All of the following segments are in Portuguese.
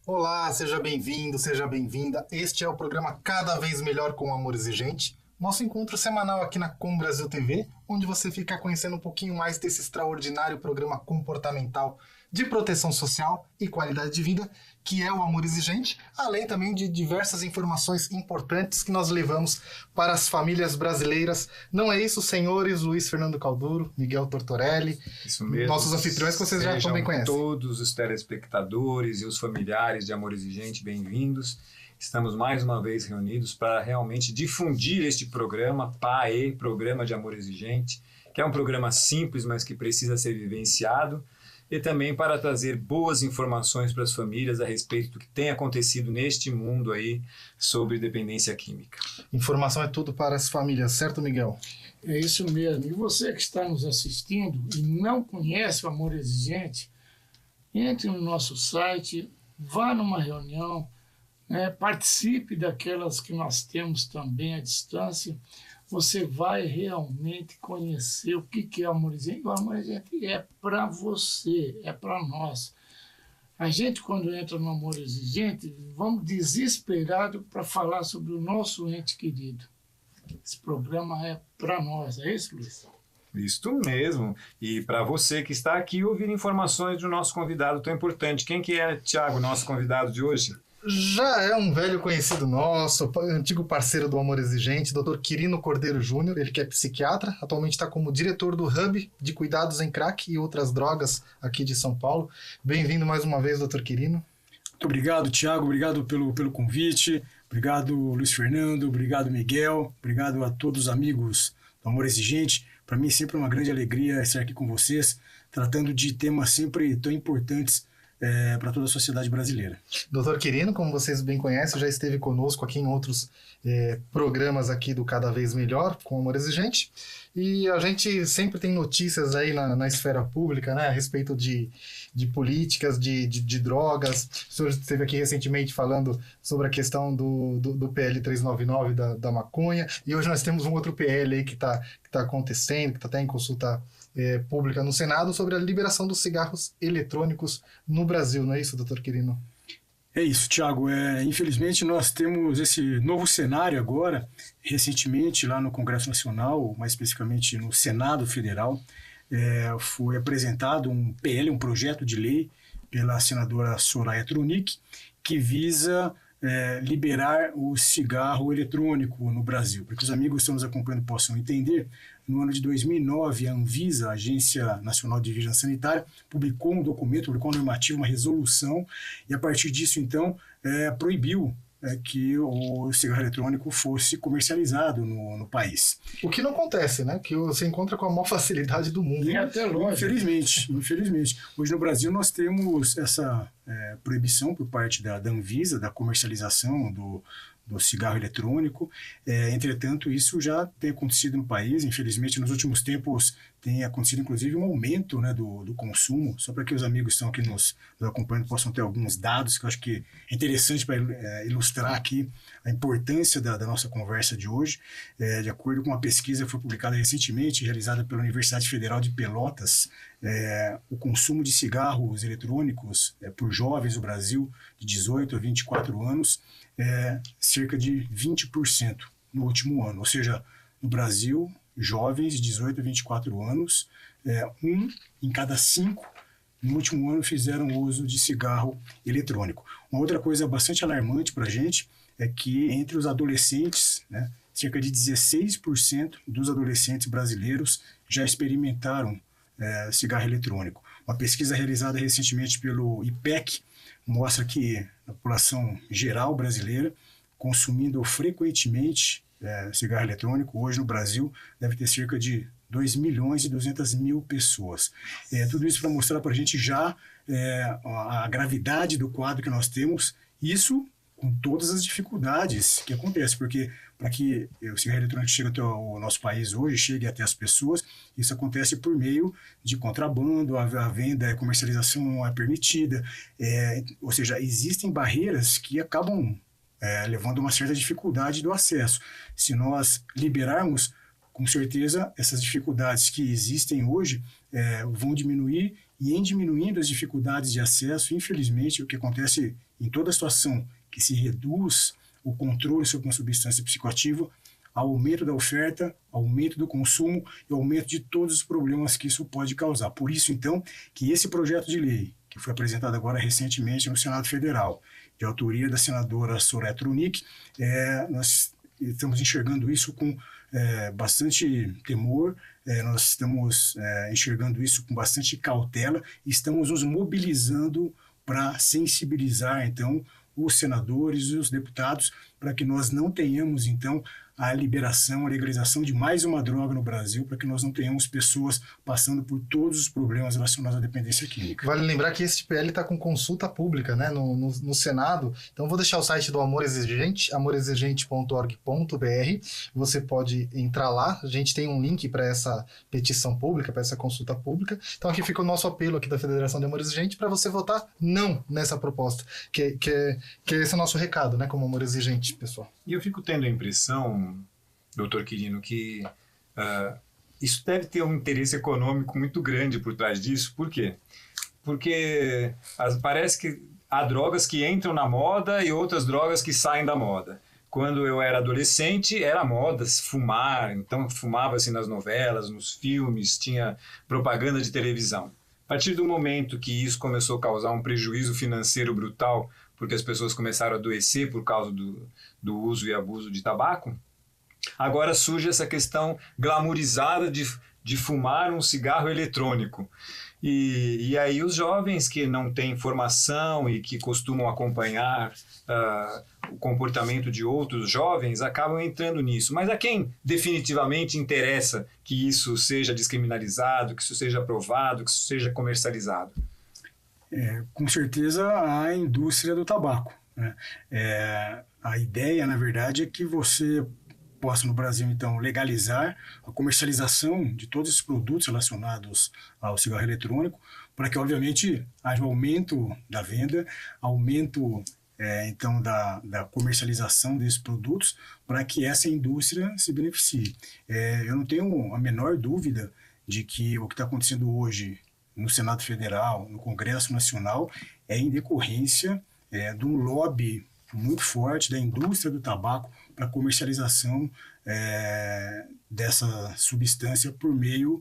Olá, seja bem-vindo, seja bem-vinda. Este é o programa Cada Vez Melhor com Amor Exigente, nosso encontro semanal aqui na Com Brasil TV, onde você fica conhecendo um pouquinho mais desse extraordinário programa comportamental de proteção social e qualidade de vida, que é o Amor Exigente, além também de diversas informações importantes que nós levamos para as famílias brasileiras. Não é isso, senhores? Luiz Fernando Calduro, Miguel Tortorelli, isso mesmo. Nossos anfitriões que vocês já também conhecem. Todos os telespectadores e os familiares de Amor Exigente, bem-vindos. Estamos mais uma vez reunidos para realmente difundir este programa, PAE, Programa de Amor Exigente, que é um programa simples, mas que precisa ser vivenciado, e também para trazer boas informações para as famílias a respeito do que tem acontecido neste mundo aí sobre dependência química. Informação é tudo para as famílias, certo, Miguel? É isso mesmo. E você que está nos assistindo e não conhece o Amor Exigente, entre no nosso site, vá numa reunião, participe daquelas que nós temos também à distância. Você vai realmente conhecer o que é o Amor Exigente. O Amor Exigente é para você, é para nós. A gente, quando entra no Amor Exigente, vamos desesperado para falar sobre o nosso ente querido. Esse programa é para nós, é isso, Luiz? Isso mesmo. E para você que está aqui ouvir informações do nosso convidado tão importante. Quem que é, Tiago, nosso convidado de hoje? Já é um velho conhecido nosso, antigo parceiro do Amor Exigente, Dr. Quirino Cordeiro Júnior, ele que é psiquiatra, atualmente está como diretor do Hub de Cuidados em Crack e Outras Drogas aqui de São Paulo. Bem-vindo mais uma vez, Dr. Quirino. Muito obrigado, Tiago, obrigado pelo convite, obrigado, Luiz Fernando, obrigado, Miguel, obrigado a todos os amigos do Amor Exigente. Para mim é sempre uma grande alegria estar aqui com vocês, tratando de temas sempre tão importantes para toda a sociedade brasileira. Dr. Quirino, como vocês bem conhecem, já esteve conosco aqui em outros programas aqui do Cada Vez Melhor, com Amor Exigente, e a gente sempre tem notícias aí na esfera pública, né, a respeito de políticas, de drogas. O senhor esteve aqui recentemente falando sobre a questão do PL 399 da maconha, e hoje nós temos um outro PL aí que tá acontecendo, que está até em consulta pública no Senado, sobre a liberação dos cigarros eletrônicos no Brasil, não é isso, doutor Quirino? É isso, Tiago. Infelizmente nós temos esse novo cenário agora, recentemente lá no Congresso Nacional, mais especificamente no Senado Federal, foi apresentado um PL, um projeto de lei pela senadora Soraya Tronic, que visa liberar o cigarro eletrônico no Brasil. Para que os amigos que estão nos acompanhando possam entender, no ano de 2009, a Anvisa, a Agência Nacional de Vigilância Sanitária, publicou um documento, publicou uma normativa, uma resolução, e a partir disso, então, proibiu que o cigarro eletrônico fosse comercializado no país. O que não acontece, né? Que você encontra com a maior facilidade do mundo. E até longe. Infelizmente. Hoje no Brasil nós temos essa proibição por parte da Anvisa, da comercialização do cigarro eletrônico. Entretanto, isso já tem acontecido no país. Infelizmente, nos últimos tempos tem acontecido, inclusive, um aumento, né, do consumo. Só para que os amigos que estão aqui nos acompanhando possam ter alguns dados que eu acho que é interessante para ilustrar aqui a importância da nossa conversa de hoje. De acordo com uma pesquisa que foi publicada recentemente, realizada pela Universidade Federal de Pelotas, o consumo de cigarros eletrônicos por jovens no Brasil de 18 a 24 anos cerca de 20% no último ano. Ou seja, no Brasil, jovens de 18 a 24 anos, 1 em cada 5 no último ano fizeram uso de cigarro eletrônico. Uma outra coisa bastante alarmante para a gente é que entre os adolescentes, né, cerca de 16% dos adolescentes brasileiros já experimentaram cigarro eletrônico. Uma pesquisa realizada recentemente pelo IPEC mostra que a população geral brasileira, consumindo frequentemente cigarro eletrônico, hoje no Brasil deve ter cerca de 2.200.000 pessoas. Tudo isso para mostrar para a gente já a gravidade do quadro que nós temos, isso com todas as dificuldades que acontecem, porque para que o cigarro eletrônico chegue até o nosso país hoje, chegue até as pessoas, isso acontece por meio de contrabando, a venda, a comercialização não é permitida, ou seja, existem barreiras que acabam levando a uma certa dificuldade do acesso. Se nós liberarmos, com certeza, essas dificuldades que existem hoje vão diminuir, e em diminuindo as dificuldades de acesso, infelizmente, o que acontece em toda situação que se reduz o controle sobre uma substância psicoativa, aumento da oferta, aumento do consumo e aumento de todos os problemas que isso pode causar. Por isso, então, que esse projeto de lei, que foi apresentado agora recentemente no Senado Federal, de autoria da senadora Soraya Tronic, nós estamos enxergando isso com bastante temor, nós estamos enxergando isso com bastante cautela e estamos nos mobilizando para sensibilizar, então, os senadores e os deputados para que nós não tenhamos, então, a liberação, a legalização de mais uma droga no Brasil, para que nós não tenhamos pessoas passando por todos os problemas relacionados à dependência química. Vale lembrar que esse PL está com consulta pública, né, no Senado. Então, vou deixar o site do Amor Exigente, amorexigente.org.br. Você pode entrar lá. A gente tem um link para essa petição pública, para essa consulta pública. Então, aqui fica o nosso apelo aqui da Federação de Amor Exigente para você votar não nessa proposta, que esse é o nosso recado, né, como Amor Exigente, pessoal. E eu fico tendo a impressão, doutor Quirino, que isso deve ter um interesse econômico muito grande por trás disso. Por quê? Porque parece que há drogas que entram na moda e outras drogas que saem da moda. Quando eu era adolescente, era moda fumar, então fumava-se nas novelas, nos filmes, tinha propaganda de televisão. A partir do momento que isso começou a causar um prejuízo financeiro brutal, porque as pessoas começaram a adoecer por causa do uso e abuso de tabaco, agora surge essa questão glamourizada de fumar um cigarro eletrônico. E aí os jovens que não têm formação e que costumam acompanhar o comportamento de outros jovens acabam entrando nisso. Mas a quem definitivamente interessa que isso seja descriminalizado, que isso seja aprovado, que isso seja comercializado? Com certeza a indústria do tabaco, né? A ideia, na verdade, é que você possa, no Brasil, então, legalizar a comercialização de todos esses produtos relacionados ao cigarro eletrônico, para que, obviamente, haja um aumento da venda, aumento, então, da comercialização desses produtos, para que essa indústria se beneficie. Eu não tenho a menor dúvida de que o que está acontecendo hoje no Senado Federal, no Congresso Nacional, é em decorrência de um lobby muito forte da indústria do tabaco para a comercialização dessa substância por meio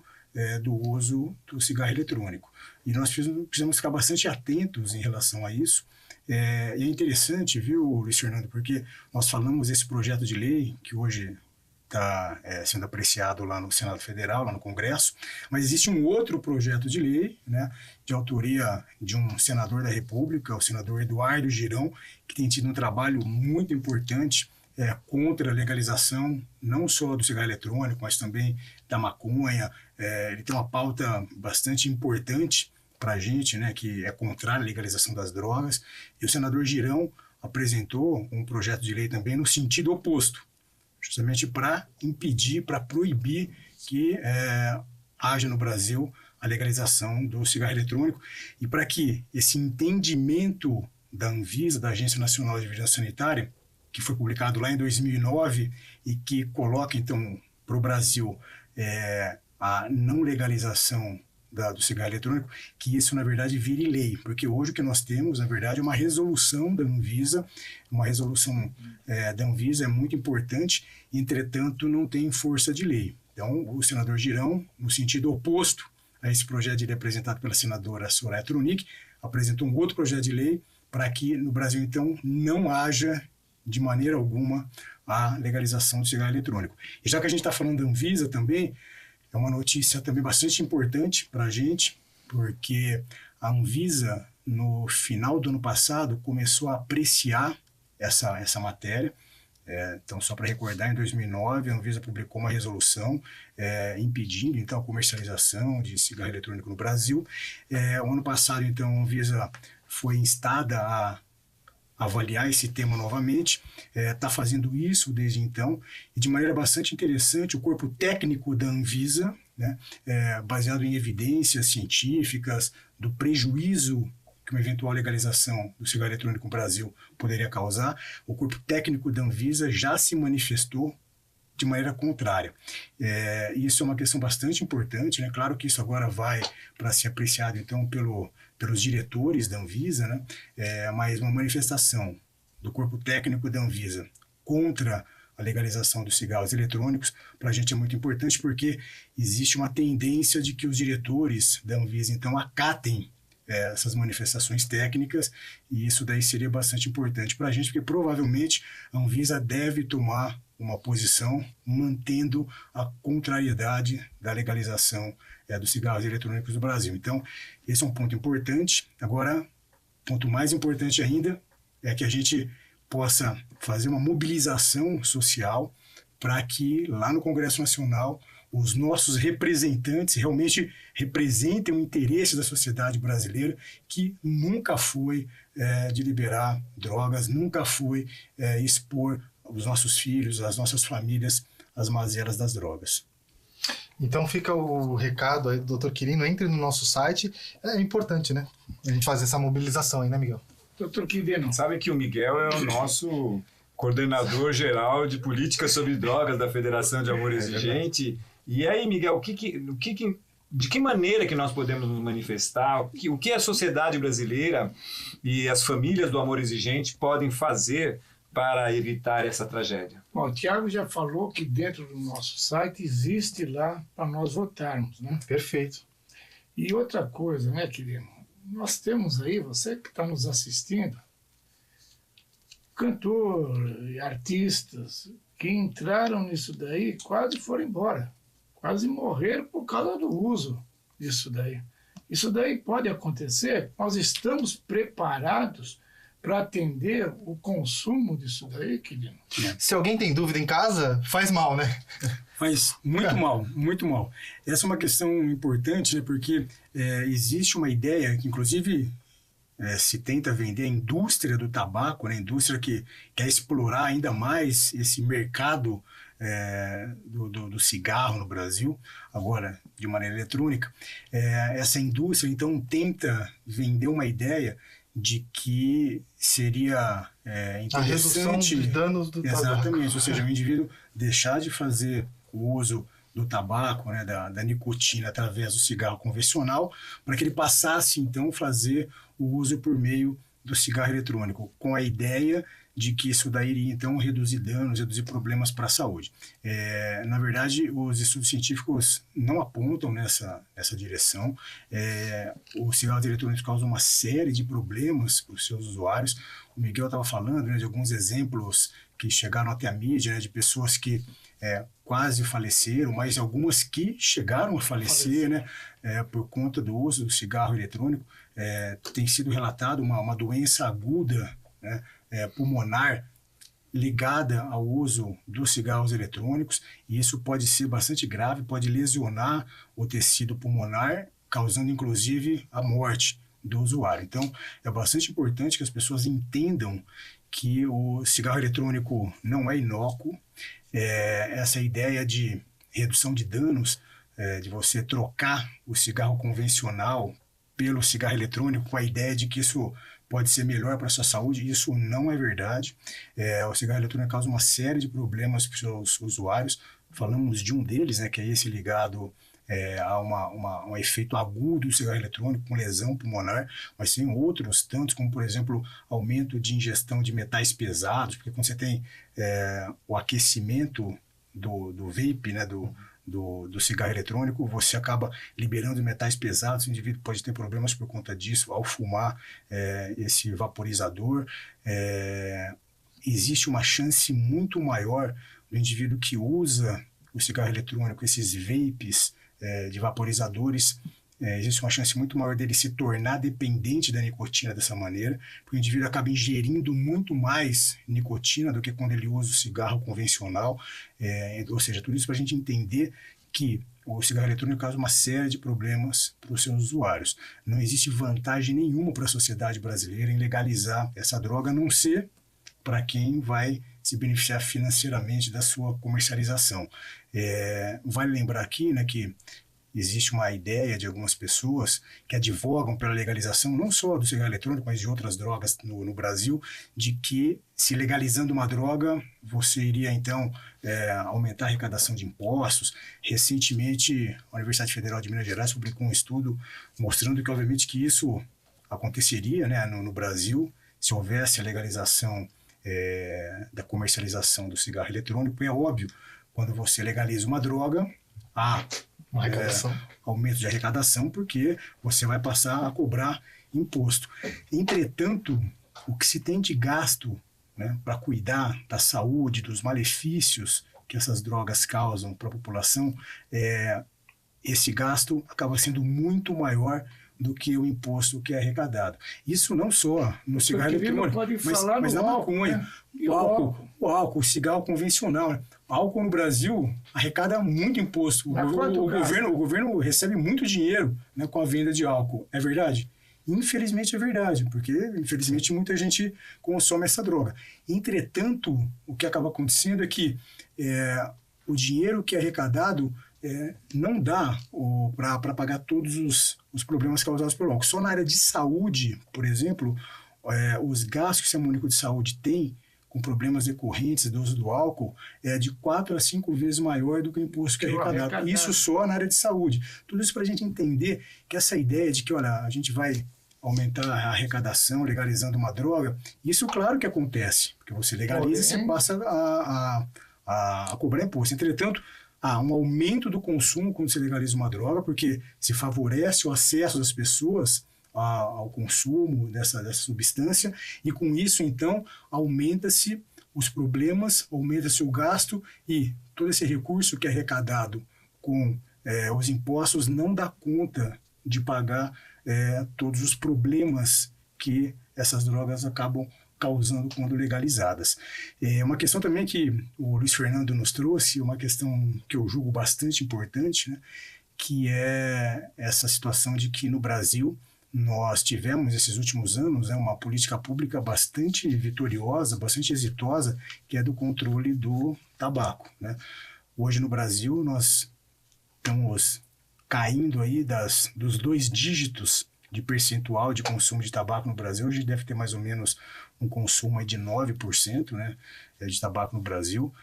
do uso do cigarro eletrônico. E nós precisamos ficar bastante atentos em relação a isso. E é interessante, viu, Luiz Fernando, porque nós falamos desse projeto de lei que hoje está sendo apreciado lá no Senado Federal, lá no Congresso, mas existe um outro projeto de lei, né, de autoria de um senador da República, o senador Eduardo Girão, que tem tido um trabalho muito importante contra a legalização, não só do cigarro eletrônico, mas também da maconha. Ele tem uma pauta bastante importante para a gente, né, que é contrária à legalização das drogas, e o senador Girão apresentou um projeto de lei também no sentido oposto, justamente para impedir, para proibir que haja no Brasil a legalização do cigarro eletrônico e para que esse entendimento da Anvisa, da Agência Nacional de Vigilância Sanitária, que foi publicado lá em 2009 e que coloca, então, para o Brasil a não legalização do cigarro eletrônico, que isso, na verdade, vire lei, porque hoje o que nós temos, na verdade, é uma resolução da Anvisa, uma resolução da Anvisa é muito importante, entretanto, não tem força de lei. Então, o senador Girão, no sentido oposto a esse projeto de lei apresentado pela senadora Soraya Tronic, apresentou um outro projeto de lei para que, no Brasil, então, não haja, de maneira alguma, a legalização do cigarro eletrônico. E já que a gente está falando da Anvisa também, é uma notícia também bastante importante para a gente, porque a Anvisa, no final do ano passado, começou a apreciar essa matéria. Então, só para recordar, em 2009, a Anvisa publicou uma resolução impedindo, então, a comercialização de cigarro eletrônico no Brasil. O ano passado, então, a Anvisa foi instada a avaliar esse tema novamente, está fazendo isso desde então, e de maneira bastante interessante, o corpo técnico da Anvisa, né, baseado em evidências científicas do prejuízo que uma eventual legalização do cigarro eletrônico no Brasil poderia causar, o corpo técnico da Anvisa já se manifestou de maneira contrária. Isso é uma questão bastante importante, né? Claro que isso agora vai para ser apreciado então pelos diretores da Anvisa, né? Mas uma manifestação do corpo técnico da Anvisa contra a legalização dos cigarros eletrônicos, para a gente é muito importante porque existe uma tendência de que os diretores da Anvisa então acatem essas manifestações técnicas, e isso daí seria bastante importante para a gente, porque provavelmente a Anvisa deve tomar uma posição mantendo a contrariedade da legalização dos cigarros eletrônicos no Brasil. Então, esse é um ponto importante. Agora, ponto mais importante ainda é que a gente possa fazer uma mobilização social para que lá no Congresso Nacional os nossos representantes realmente representem o interesse da sociedade brasileira, que nunca foi de liberar drogas, nunca foi expor os nossos filhos, as nossas famílias, às mazelas das drogas. Então fica o recado aí do doutor Quirino, entre no nosso site. É importante, né? A gente fazer essa mobilização aí, né, Miguel? Doutor Quirino. Sabe que o Miguel é o nosso coordenador geral de políticas sobre drogas da Federação de Amor Exigente. E aí, Miguel, de que maneira que nós podemos nos manifestar? O que a sociedade brasileira e as famílias do Amor Exigente podem fazer para evitar essa tragédia? Bom, o Tiago já falou que dentro do nosso site existe lá para nós votarmos, né? Perfeito. E outra coisa, né, querido? Nós temos aí, você que está nos assistindo, cantor e artistas que entraram nisso daí quase foram embora. Quase morreram por causa do uso disso daí. Isso daí pode acontecer, nós estamos preparados para atender o consumo disso daí, querido. Se alguém tem dúvida em casa, faz mal, né? Faz muito mal, muito mal. Essa é uma questão importante, né, porque existe uma ideia que, inclusive, se tenta vender a indústria do tabaco, né, a indústria que quer explorar ainda mais esse mercado do cigarro no Brasil, agora de maneira eletrônica. Essa indústria, então, tenta vender uma ideia de que seria interessante... A redução de danos do tabaco. Exatamente, ou seja, o indivíduo deixar de fazer o uso do tabaco, né, da nicotina através do cigarro convencional, para que ele passasse, então, a fazer o uso por meio do cigarro eletrônico, com a ideia de que isso daí iria, então, reduzir danos, reduzir problemas para a saúde. Na verdade, os estudos científicos não apontam nessa direção. Os cigarros eletrônicos causam uma série de problemas para os seus usuários. O Miguel estava falando, né, de alguns exemplos que chegaram até a mídia, né, de pessoas que quase faleceram, mas algumas que chegaram a falecer, né, por conta do uso do cigarro eletrônico. Tem sido relatado uma doença aguda, né, pulmonar ligada ao uso dos cigarros eletrônicos, e isso pode ser bastante grave, pode lesionar o tecido pulmonar, causando inclusive a morte do usuário. Então, é bastante importante que as pessoas entendam que o cigarro eletrônico não é inócuo. Essa ideia de redução de danos, de você trocar o cigarro convencional pelo cigarro eletrônico, com a ideia de que isso pode ser melhor para a sua saúde, isso não é verdade. O cigarro eletrônico causa uma série de problemas para os seus usuários. Falamos de um deles, né, que é esse ligado a um efeito agudo do cigarro eletrônico, com lesão pulmonar, mas tem outros tantos, como, por exemplo, aumento de ingestão de metais pesados, porque quando você tem o aquecimento do vape, né, do cigarro eletrônico, você acaba liberando metais pesados, o indivíduo pode ter problemas por conta disso ao fumar esse vaporizador. Existe uma chance muito maior do indivíduo que usa o cigarro eletrônico, esses vapes de vaporizadores, existe uma chance muito maior dele se tornar dependente da nicotina dessa maneira, porque o indivíduo acaba ingerindo muito mais nicotina do que quando ele usa o cigarro convencional. Ou seja, tudo isso para a gente entender que o cigarro eletrônico causa uma série de problemas para os seus usuários. Não existe vantagem nenhuma para a sociedade brasileira em legalizar essa droga, a não ser para quem vai se beneficiar financeiramente da sua comercialização. Vale lembrar aqui, né, que existe uma ideia de algumas pessoas que advogam pela legalização não só do cigarro eletrônico, mas de outras drogas no Brasil, de que se legalizando uma droga, você iria então aumentar a arrecadação de impostos. Recentemente, a Universidade Federal de Minas Gerais publicou um estudo mostrando que, obviamente, que isso aconteceria, né, no Brasil, se houvesse a legalização da comercialização do cigarro eletrônico. É óbvio, quando você legaliza uma droga, há aumento de arrecadação, porque você vai passar a cobrar imposto. Entretanto, o que se tem de gasto, né, para cuidar da saúde, dos malefícios que essas drogas causam para a população, esse gasto acaba sendo muito maior do que o imposto que é arrecadado. Isso não só no cigarro eletrônico, mas na maconha. Né? O álcool, o cigarro convencional. Né? O álcool no Brasil arrecada muito imposto. O governo recebe muito dinheiro, né, com a venda de álcool. É verdade? Infelizmente é verdade, porque infelizmente muita gente consome essa droga. Entretanto, o que acaba acontecendo é que o dinheiro que é arrecadado não dá para pagar todos os problemas causados pelo álcool. Só na área de saúde, por exemplo, os gastos que o Sistema Único de Saúde tem com problemas decorrentes do uso do álcool é de 4 a 5 vezes maior do que o imposto que é arrecadado. Isso só na área de saúde. Tudo isso para a gente entender que essa ideia de que, olha, a gente vai aumentar a arrecadação legalizando uma droga, isso claro que acontece, porque você legaliza e você passa a cobrar imposto. Entretanto, há um aumento do consumo quando se legaliza uma droga, porque se favorece o acesso das pessoas ao consumo dessa substância, e com isso, então, aumenta-se os problemas, aumenta-se o gasto, e todo esse recurso que é arrecadado com os impostos não dá conta de pagar todos os problemas que essas drogas acabam causando quando legalizadas. Uma questão também que o Luiz Fernando nos trouxe, uma questão que eu julgo bastante importante, né, que é essa situação de que no Brasil nós tivemos, esses últimos anos, uma política pública bastante vitoriosa, bastante exitosa, que é do controle do tabaco. Né? Hoje no Brasil nós estamos caindo aí dos 2 dígitos de percentual de consumo de tabaco no Brasil. Hoje deve ter mais ou menos um consumo aí de 9%, né, de tabaco no Brasil.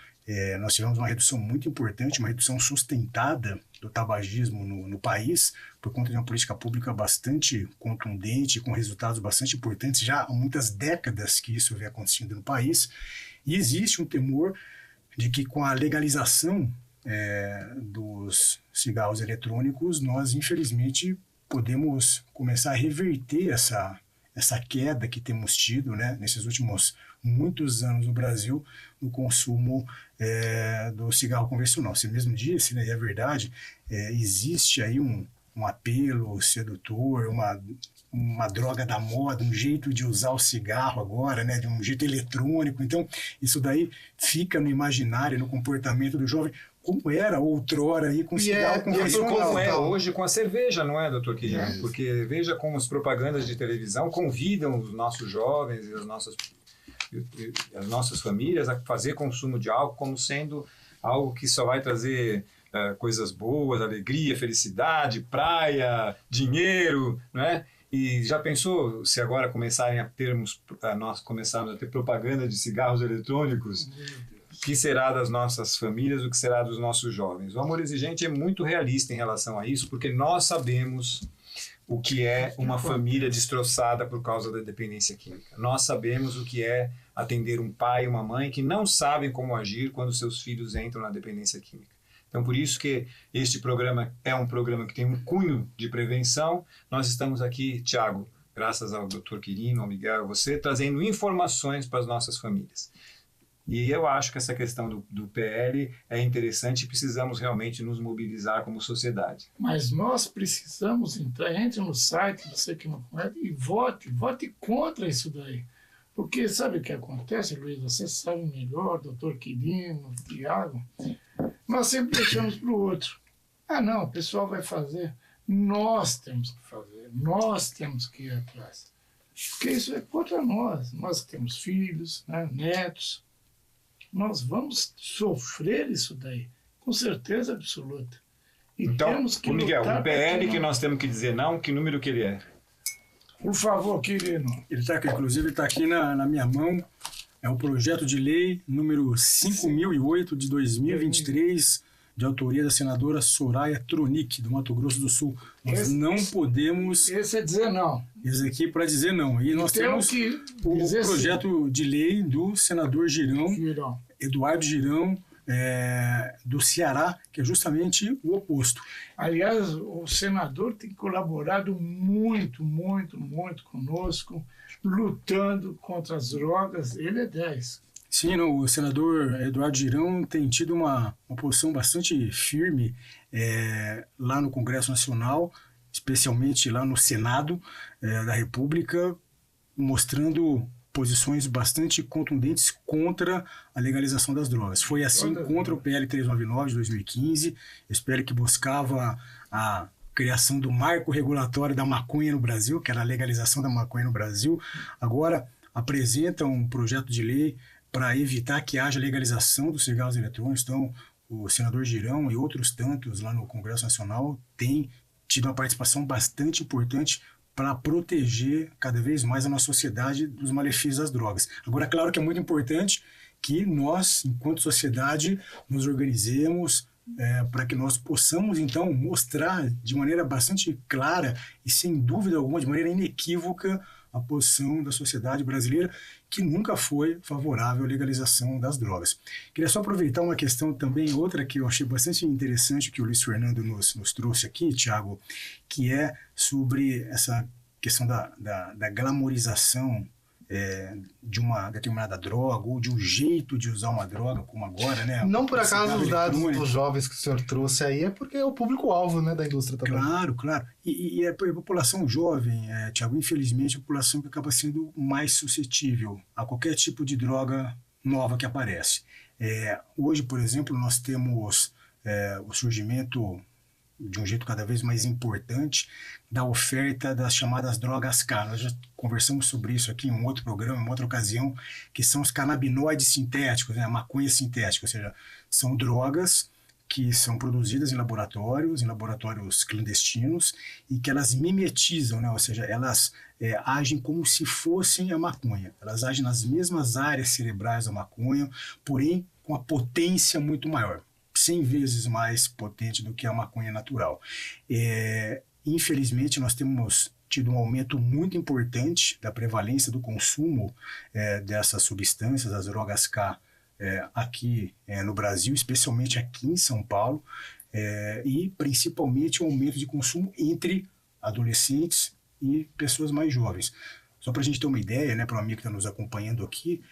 Nós tivemos uma redução muito importante, uma redução sustentada do tabagismo no país, por conta de uma política pública bastante contundente, com resultados bastante importantes, já há muitas décadas que isso vem acontecendo no país, e existe um temor de que com a legalização dos cigarros eletrônicos, nós infelizmente podemos começar a reverter essa queda que temos tido, né, nesses últimos muitos anos no Brasil, no consumo do cigarro convencional. Você mesmo disse, né, e é verdade, existe aí um apelo sedutor, uma droga da moda, um jeito de usar o cigarro agora, né, de um jeito eletrônico. Então, isso daí fica no imaginário, no comportamento do jovem, como era outrora aí com o cigarro convencional. Como é hoje com a cerveja, não é, doutor Quirino? Porque veja como as propagandas de televisão convidam os nossos jovens e as nossas famílias a fazer consumo de álcool como sendo algo que só vai trazer coisas boas, alegria, felicidade, praia, dinheiro, não é? E já pensou se agora nós começarmos a ter propaganda de cigarros eletrônicos? O que será das nossas famílias, o que será dos nossos jovens? O Amor Exigente é muito realista em relação a isso, porque nós sabemos o que é uma família destroçada por causa da dependência química. Nós sabemos o que é atender um pai e uma mãe que não sabem como agir quando seus filhos entram na dependência química. Então, por isso que este programa é um programa que tem um cunho de prevenção. Nós estamos aqui, Tiago, graças ao Dr. Quirino, ao Miguel, a você, trazendo informações para as nossas famílias. E eu acho que essa questão do PL é interessante e precisamos realmente nos mobilizar como sociedade. Mas nós precisamos entrar, entre no site, você que não conhece, e vote contra isso daí. Porque sabe o que acontece, Luiz? Você sabe melhor, doutor Quirino, Tiago. Nós sempre deixamos para o outro. Não, o pessoal vai fazer. Nós temos que fazer, nós temos que ir atrás. Porque isso é contra nós. Nós que temos filhos, né, netos. Nós vamos sofrer isso daí, com certeza absoluta. E então, temos que Miguel, lutar o PL que não... nós temos que dizer não, que número que ele é? Por favor, querido. Ele está aqui, inclusive, ele está aqui na minha mão. É o projeto de lei número 5.008 de 2023, de autoria da senadora Soraya Tronic, do Mato Grosso do Sul. Nós não podemos... Esse é dizer não. Esse aqui para dizer não. E nós temos que o projeto de lei do senador Eduardo Girão, do Ceará, que é justamente o oposto. Aliás, o senador tem colaborado muito, muito, muito conosco, lutando contra as drogas. Ele é 10. Sim, não, o senador Eduardo Girão tem tido uma posição bastante firme lá no Congresso Nacional, especialmente lá no Senado da República, mostrando posições bastante contundentes contra a legalização das drogas. Foi assim contra o PL 399 de 2015, esse PL que buscava a criação do marco regulatório da maconha no Brasil, que era a legalização da maconha no Brasil. Agora apresenta um projeto de lei para evitar que haja legalização dos cigarros eletrônicos. Então, o senador Girão e outros tantos lá no Congresso Nacional têm tido uma participação bastante importante para proteger cada vez mais a nossa sociedade dos malefícios das drogas. Agora, claro que é muito importante que nós, enquanto sociedade, nos organizemos para que nós possamos, então, mostrar de maneira bastante clara e, sem dúvida alguma, de maneira inequívoca, a posição da sociedade brasileira, que nunca foi favorável à legalização das drogas. Queria só aproveitar uma questão também, outra que eu achei bastante interessante, que o Luiz Fernando nos trouxe aqui, Thiago, que é sobre essa questão da glamorização de uma determinada droga, ou de um jeito de usar uma droga, como agora, né? Não por acaso os dados dos jovens que o senhor trouxe aí é porque é o público-alvo, né, da indústria também. Claro, claro. E a população jovem, Thiago, infelizmente, é a população que acaba sendo mais suscetível a qualquer tipo de droga nova que aparece. Hoje, por exemplo, nós temos o surgimento de um jeito cada vez mais importante da oferta das chamadas drogas K. Nós já conversamos sobre isso aqui em um outro programa, em uma outra ocasião, que são os canabinoides sintéticos, né? A maconha sintética, ou seja, são drogas que são produzidas em laboratórios clandestinos, e que elas mimetizam, né? Ou seja, elas agem como se fossem a maconha. Elas agem nas mesmas áreas cerebrais da maconha, porém com a potência muito maior. 100 vezes mais potente do que a maconha natural. Infelizmente, nós temos tido um aumento muito importante da prevalência do consumo dessas substâncias, das drogas K, aqui no Brasil, especialmente aqui em São Paulo, e principalmente o aumento de consumo entre adolescentes e pessoas mais jovens. Só para a gente ter uma ideia, né, para um amigo que está nos acompanhando aqui,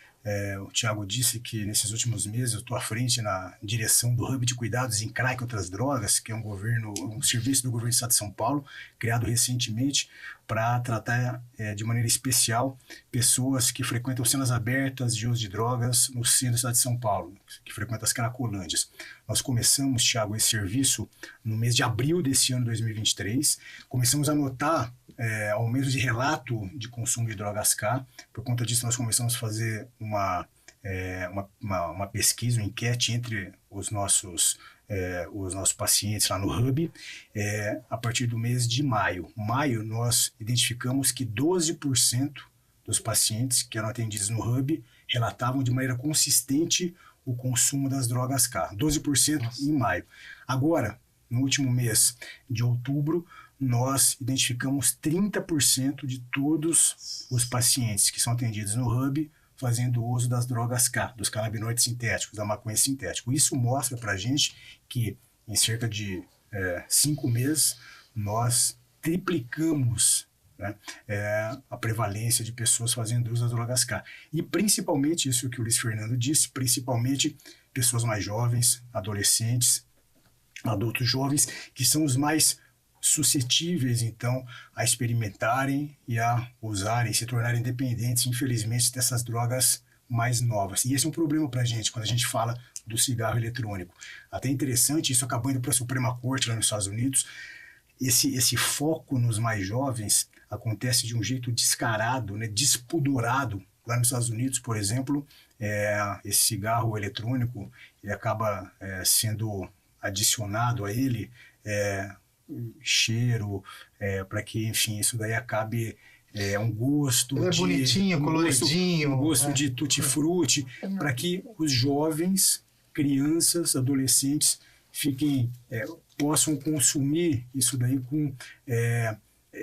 o Thiago disse que nesses últimos meses eu estou à frente na direção do Hub de Cuidados em Crack e Outras Drogas, que é um serviço do governo do estado de São Paulo, criado recentemente para tratar de maneira especial pessoas que frequentam cenas abertas de uso de drogas no centro do estado de São Paulo, que frequentam as Cracolândias. Nós começamos, Thiago, esse serviço no mês de abril desse ano 2023, começamos a notar aumento de relato de consumo de drogas K. Por conta disso, nós começamos a fazer uma pesquisa, uma enquete entre os nossos pacientes lá no Hub, a partir do mês de maio. Maio, nós identificamos que 12% dos pacientes que eram atendidos no Hub relatavam de maneira consistente o consumo das drogas K. 12% Nossa. Em maio. Agora, no último mês de outubro, nós identificamos 30% de todos os pacientes que são atendidos no Hub fazendo uso das drogas K, dos canabinoides sintéticos, da maconha sintética. Isso mostra para a gente que em cerca de 5 meses nós triplicamos, né, a prevalência de pessoas fazendo uso das drogas K. E principalmente, isso que o Luiz Fernando disse, principalmente pessoas mais jovens, adolescentes, adultos jovens, que são os mais suscetíveis, então, a experimentarem e a usarem, se tornarem dependentes, infelizmente, dessas drogas mais novas. E esse é um problema para a gente, quando a gente fala do cigarro eletrônico. Até interessante, isso acabou indo para a Suprema Corte lá nos Estados Unidos. Esse foco nos mais jovens acontece de um jeito descarado, né, despudorado. Lá nos Estados Unidos, por exemplo, esse cigarro eletrônico ele acaba sendo adicionado a ele cheiro, para que, enfim, isso daí acabe um gosto ele é bonitinho, coloridinho, um gosto de tutti-frutti, para que os jovens, crianças, adolescentes possam consumir isso daí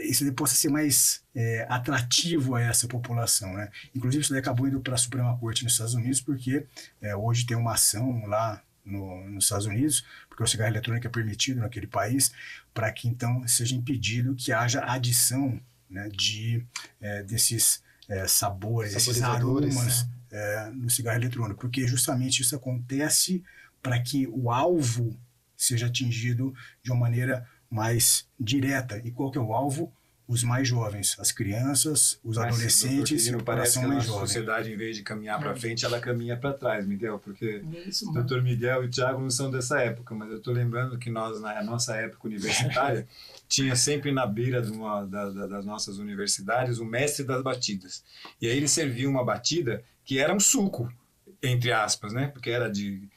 isso daí possa ser mais atrativo a essa população, né? Inclusive isso daí acabou indo para a Suprema Corte nos Estados Unidos, porque hoje tem uma ação lá nos Estados Unidos, porque o cigarro eletrônico é permitido naquele país, para que então seja impedido que haja adição, né, desses sabores, esses aromas no cigarro eletrônico, porque justamente isso acontece para que o alvo seja atingido de uma maneira mais direta. E qual que é o alvo? Os mais jovens, as crianças, os adolescentes, não parece que a mais nossa jovem. sociedade, em vez de caminhar para frente, ela caminha para trás, Miguel, porque o doutor Miguel e o Thiago não são dessa época, mas eu estou lembrando que nós, na nossa época universitária, tinha sempre na beira das nossas universidades o mestre das batidas. E aí ele servia uma batida que era um suco, entre aspas, né? Porque era de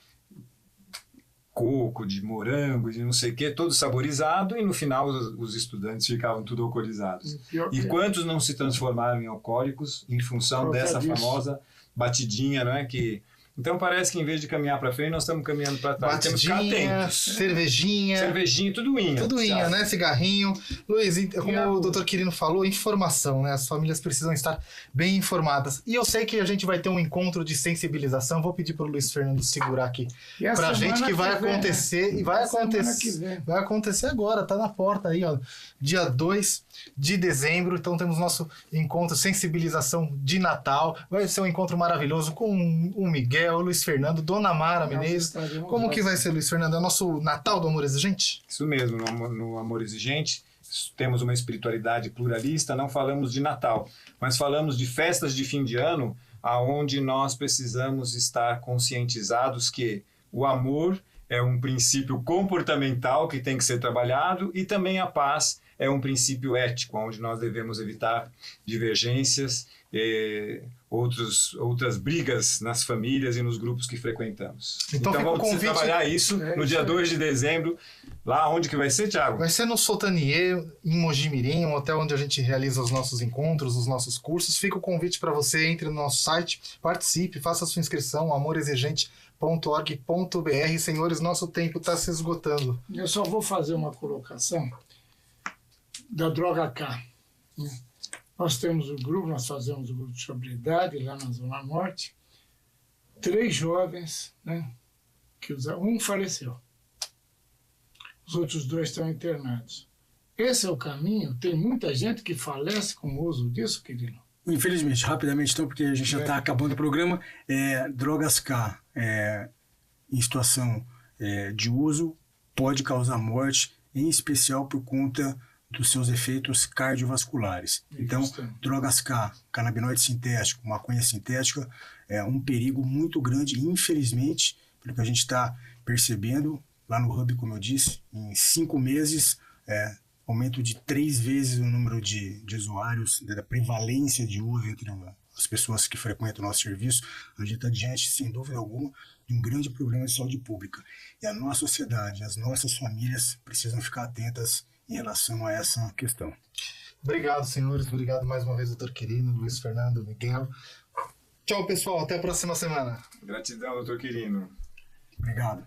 coco, de morango, de não sei o que, todo saborizado, e no final os estudantes ficavam tudo alcoolizados. E quantos não se transformaram em alcoólicos em função dessa famosa batidinha, não é? Então parece que em vez de caminhar para frente, nós estamos caminhando para trás. Temos que ficar atentos. Cervejinha, tudo inha, né? Cigarrinho. Luiz, como o doutor Quirino falou, informação, né? As famílias precisam estar bem informadas. E eu sei que a gente vai ter um encontro de sensibilização. Vou pedir para o Luiz Fernando segurar aqui para a gente, que vai acontecer. E vai acontecer agora, tá na porta aí, ó. Dia 2 de dezembro. Então temos nosso encontro sensibilização de Natal. Vai ser um encontro maravilhoso com o Miguel, o Luiz Fernando, Dona Mara Menezes. Como que vai ser, Luiz Fernando? É o nosso Natal do Amor Exigente? Isso mesmo, no Amor Exigente temos uma espiritualidade pluralista, não falamos de Natal, mas falamos de festas de fim de ano, aonde nós precisamos estar conscientizados que o amor é um princípio comportamental que tem que ser trabalhado, e também a paz é um princípio ético, onde nós devemos evitar divergências, outras brigas nas famílias e nos grupos que frequentamos. Então vamos trabalhar isso no dia 2 de dezembro, lá onde que vai ser, Thiago? Vai ser no Soltanier, em Mogi Mirim, um hotel onde a gente realiza os nossos encontros, os nossos cursos. Fica o convite para você, entre no nosso site, participe, faça a sua inscrição, amorexigente.org.br. Senhores, nosso tempo está se esgotando. Eu só vou fazer uma colocação da Droga K. Nós temos o grupo, nós fazemos o grupo de sobriedade lá na Zona Norte. 3 jovens, né, que um faleceu. Os outros 2 estão internados. Esse é o caminho. Tem muita gente que falece com o uso disso, querido. Infelizmente, rapidamente, então, porque a gente já está acabando o programa. Drogas K, em situação de uso, pode causar morte, em especial por conta dos seus efeitos cardiovasculares. Então, drogas K, canabinoide sintético, maconha sintética, é um perigo muito grande, infelizmente, pelo que a gente está percebendo lá no Hub, como eu disse, em 5 meses, aumento de 3 vezes o número de usuários, da prevalência de uso entre as pessoas que frequentam o nosso serviço. A gente está diante, sem dúvida alguma, de um grande problema de saúde pública. E a nossa sociedade, as nossas famílias precisam ficar atentas em relação a essa questão. Obrigado, senhores. Obrigado mais uma vez, doutor Quirino, Luiz Fernando, Miguel. Tchau, pessoal. Até a próxima semana. Gratidão, doutor Quirino. Obrigado.